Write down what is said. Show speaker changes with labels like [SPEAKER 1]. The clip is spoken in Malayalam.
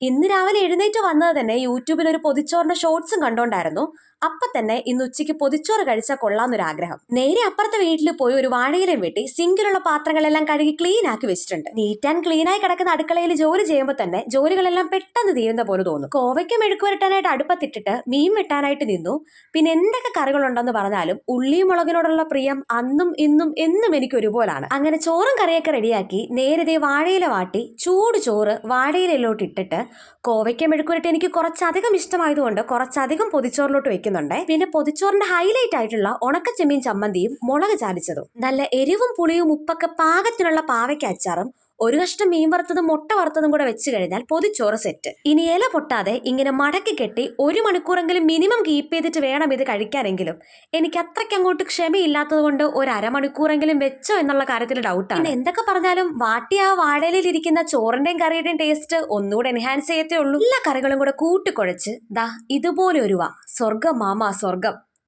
[SPEAKER 1] ഇന്ന് രാവിലെ എഴുന്നേറ്റ് വന്നത് തന്നെ യൂട്യൂബിൽ ഒരു പൊതിച്ചോറിന്റെ ഷോർട്സും കണ്ടോണ്ടായിരുന്നു. അപ്പൊ തന്നെ ഇന്ന് ഉച്ചയ്ക്ക് പൊതിച്ചോറ് കഴിച്ചാൽ കൊള്ളാന്നൊരാഗ്രഹം. നേരെ അപ്പുറത്തെ വീട്ടിൽ പോയി ഒരു വാഴയിലും വെട്ടി സിങ്കിലുള്ള പാത്രങ്ങളെല്ലാം കഴുകി ക്ലീൻ ആക്കി വെച്ചിട്ടുണ്ട്. നീറ്റ് ആൻഡ് ക്ലീൻ ആയി കിടക്കുന്ന അടുക്കളയിൽ ജോലി ചെയ്യുമ്പോൾ തന്നെ ജോലികളെല്ലാം പെട്ടെന്ന് തീരുന്ന പോലെ തോന്നും. കോവയ്ക്ക് മെഴുക്ക് വരട്ടാനായിട്ട് അടുപ്പത്തിട്ടിട്ട് മീൻ വെട്ടാനായിട്ട് നിന്നു. പിന്നെ എന്തൊക്കെ കറികളുണ്ടെന്ന് പറഞ്ഞാലും ഉള്ളിയും മുളകിനോടുള്ള പ്രിയം അന്നും ഇന്നും എന്നും എനിക്ക് ഒരുപോലാണ്. അങ്ങനെ ചോറും കറിയൊക്കെ റെഡിയാക്കി നേരത്തെ വാഴയില വാട്ടി ചൂട് ചോറ് വാഴയിലോട്ട് ഇട്ടിട്ട് കോവയ്ക്ക മെഴുക്കുവരട്ടി എനിക്ക് കുറച്ചധികം ഇഷ്ടമായതുകൊണ്ട് കുറച്ചധികം പൊതിച്ചോറിലോട്ട് വെക്കുന്നുണ്ട്. പിന്നെ പൊതിച്ചോറിന്റെ ഹൈലൈറ്റ് ആയിട്ടുള്ള ഉണക്ക ചെമ്മീൻ ചമ്മന്തിയും മുളക് ചാലിച്ചതും നല്ല എരിവും പുളിയും ഉപ്പൊക്കെ പാകത്തിനുള്ള പാവയ്ക്ക അച്ചാറും ഒരു കഷ്ണം മീൻ വറുത്തതും മുട്ട വറുത്തതും കൂടെ വെച്ച് കഴിഞ്ഞാൽ പൊതിച്ചോറ് സെറ്റ്. ഇനി ഇല പൊട്ടാതെ ഇങ്ങനെ മടക്കി കെട്ടി 1 മണിക്കൂറെങ്കിലും മിനിമം കീപ്പ് ചെയ്തിട്ട് വേണം ഇത് കഴിക്കാനെങ്കിലും എനിക്ക് അത്രയ്ക്ക് അങ്ങോട്ട് ക്ഷമയില്ലാത്തത് കൊണ്ട് ഒരു അരമണിക്കൂറെങ്കിലും വെച്ചോ എന്നുള്ള കാര്യത്തിൽ ഡൗട്ടാണ്. പിന്നെ എന്തൊക്കെ പറഞ്ഞാലും വാട്ടി ആ വാഴയിലിൽ ഇരിക്കുന്ന ചോറിന്റെയും കറിയുടെയും ടേസ്റ്റ് ഒന്നുകൂടെ എൻഹാൻസ് ചെയ്യത്തേ ഉള്ളൂ. എല്ലാ കറികളും കൂടെ കൂട്ടിക്കുഴച്ച് ദാ ഇതുപോലെ ഒരു സ്വർഗം മാമാ സ്വർഗം.